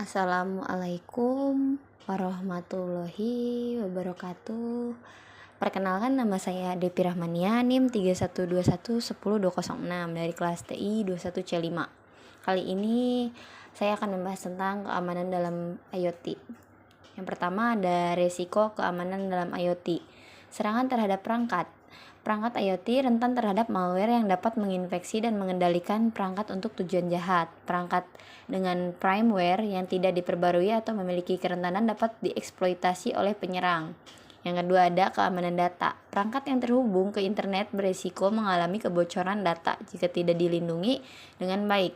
Assalamualaikum warahmatullahi wabarakatuh. Perkenalkan, nama saya Depi Rahmania, NIM 3121102006 dari kelas TI 21C5. Kali ini saya akan membahas tentang keamanan dalam IoT. Yang pertama ada resiko keamanan dalam IoT. Serangan terhadap perangkat. Perangkat IoT rentan terhadap malware yang dapat menginfeksi dan mengendalikan perangkat untuk tujuan jahat. Perangkat dengan firmware yang tidak diperbarui atau memiliki kerentanan dapat dieksploitasi oleh penyerang. Yang kedua ada keamanan data. Perangkat yang terhubung ke internet berisiko mengalami kebocoran data jika tidak dilindungi dengan baik.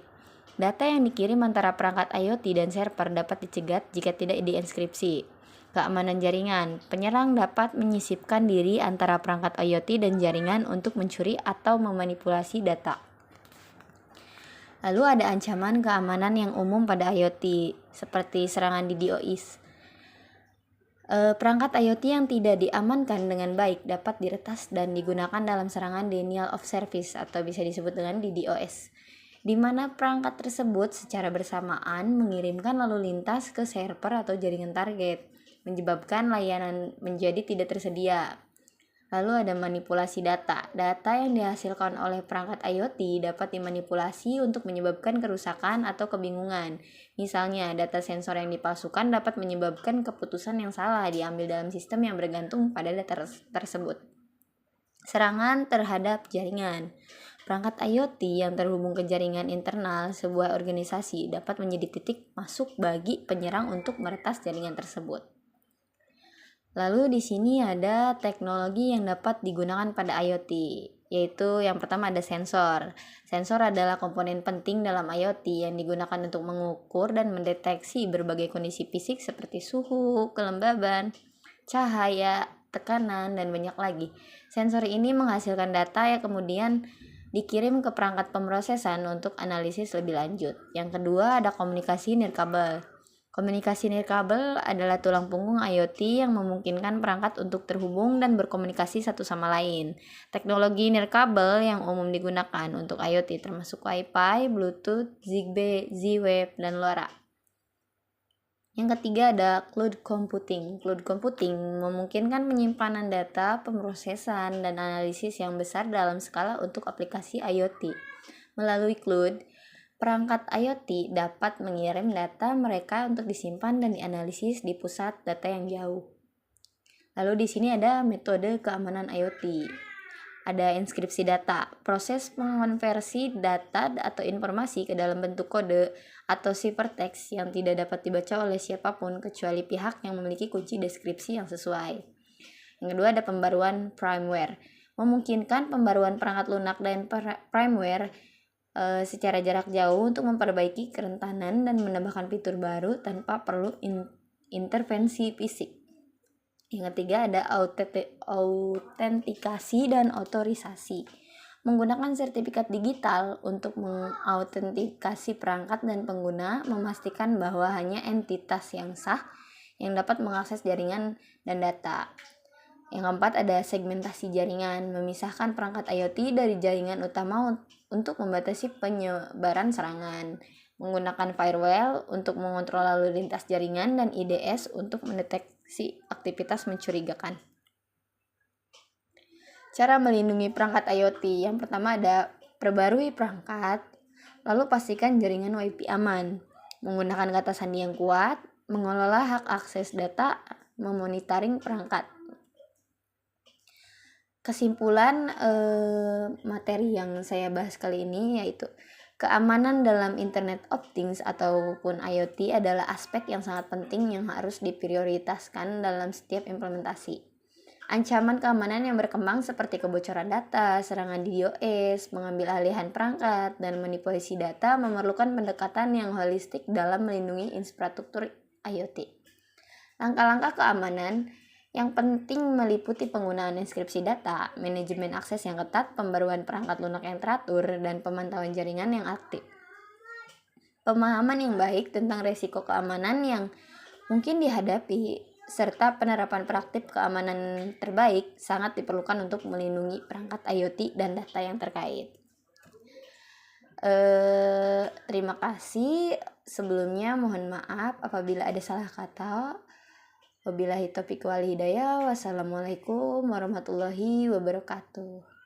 Data yang dikirim antara perangkat IoT dan server dapat dicegat jika tidak dienkripsi. Keamanan jaringan. Penyerang dapat menyisipkan diri antara perangkat IoT dan jaringan untuk mencuri atau memanipulasi data. Lalu ada ancaman keamanan yang umum pada IoT, seperti serangan DDoS. Perangkat IoT yang tidak diamankan dengan baik dapat diretas dan digunakan dalam serangan denial of service atau bisa disebut dengan DDoS, di mana perangkat tersebut secara bersamaan mengirimkan lalu lintas ke server atau jaringan target, menyebabkan layanan menjadi tidak tersedia. Lalu ada manipulasi data. Data yang dihasilkan oleh perangkat IoT dapat dimanipulasi untuk menyebabkan kerusakan atau kebingungan. Misalnya, data sensor yang dipalsukan dapat menyebabkan keputusan yang salah diambil dalam sistem yang bergantung pada data tersebut. Serangan terhadap jaringan. Perangkat IoT yang terhubung ke jaringan internal sebuah organisasi dapat menjadi titik masuk bagi penyerang untuk meretas jaringan tersebut. Lalu di sini ada teknologi yang dapat digunakan pada IoT, yaitu yang pertama ada sensor. Sensor adalah komponen penting dalam IoT yang digunakan untuk mengukur dan mendeteksi berbagai kondisi fisik seperti suhu, kelembaban, cahaya, tekanan, dan banyak lagi. Sensor ini menghasilkan data yang kemudian dikirim ke perangkat pemrosesan untuk analisis lebih lanjut. Yang kedua ada komunikasi nirkabel. Komunikasi nirkabel adalah tulang punggung IoT yang memungkinkan perangkat untuk terhubung dan berkomunikasi satu sama lain. Teknologi nirkabel yang umum digunakan untuk IoT termasuk Wi-Fi, Bluetooth, Zigbee, Z-Wave, dan LoRa. Yang ketiga ada cloud computing. Cloud computing memungkinkan penyimpanan data, pemrosesan, dan analisis yang besar dalam skala untuk aplikasi IoT. Melalui cloud, perangkat IoT dapat mengirim data mereka untuk disimpan dan dianalisis di pusat data yang jauh. Lalu di sini ada metode keamanan IoT. Ada inskripsi data, proses mengonversi data atau informasi ke dalam bentuk kode atau ciphertext yang tidak dapat dibaca oleh siapapun kecuali pihak yang memiliki kunci deskripsi yang sesuai. Yang kedua ada pembaruan firmware. Memungkinkan pembaruan perangkat lunak dan firmware secara jarak jauh untuk memperbaiki kerentanan dan menambahkan fitur baru tanpa perlu intervensi fisik. Yang ketiga ada autentikasi dan otorisasi. Menggunakan sertifikat digital untuk mengautentikasi perangkat dan pengguna, memastikan bahwa hanya entitas yang sah yang dapat mengakses jaringan dan data. Yang keempat ada segmentasi jaringan, memisahkan perangkat IoT dari jaringan utama untuk membatasi penyebaran serangan, menggunakan firewall untuk mengontrol lalu lintas jaringan dan IDS untuk mendeteksi aktivitas mencurigakan. Cara melindungi perangkat IoT, yang pertama ada perbarui perangkat, lalu pastikan jaringan WiFi aman, menggunakan kata sandi yang kuat, mengelola hak akses data, memonitoring perangkat. Kesimpulan materi yang saya bahas kali ini yaitu keamanan dalam Internet of Things ataupun IoT adalah aspek yang sangat penting yang harus diprioritaskan dalam setiap implementasi. Ancaman keamanan yang berkembang seperti kebocoran data, serangan DDoS, mengambil alihan perangkat, dan manipulasi data memerlukan pendekatan yang holistik dalam melindungi infrastruktur IoT. Langkah-langkah keamanan yang penting meliputi penggunaan inskripsi data, manajemen akses yang ketat, pembaruan perangkat lunak yang teratur, dan pemantauan jaringan yang aktif. Pemahaman yang baik tentang risiko keamanan yang mungkin dihadapi, serta penerapan praktik keamanan terbaik sangat diperlukan untuk melindungi perangkat IoT dan data yang terkait. Terima kasih. Sebelumnya mohon maaf apabila ada salah kata. Wabillahi taufiq wal hidayah. Wassalamualaikum warahmatullahi wabarakatuh.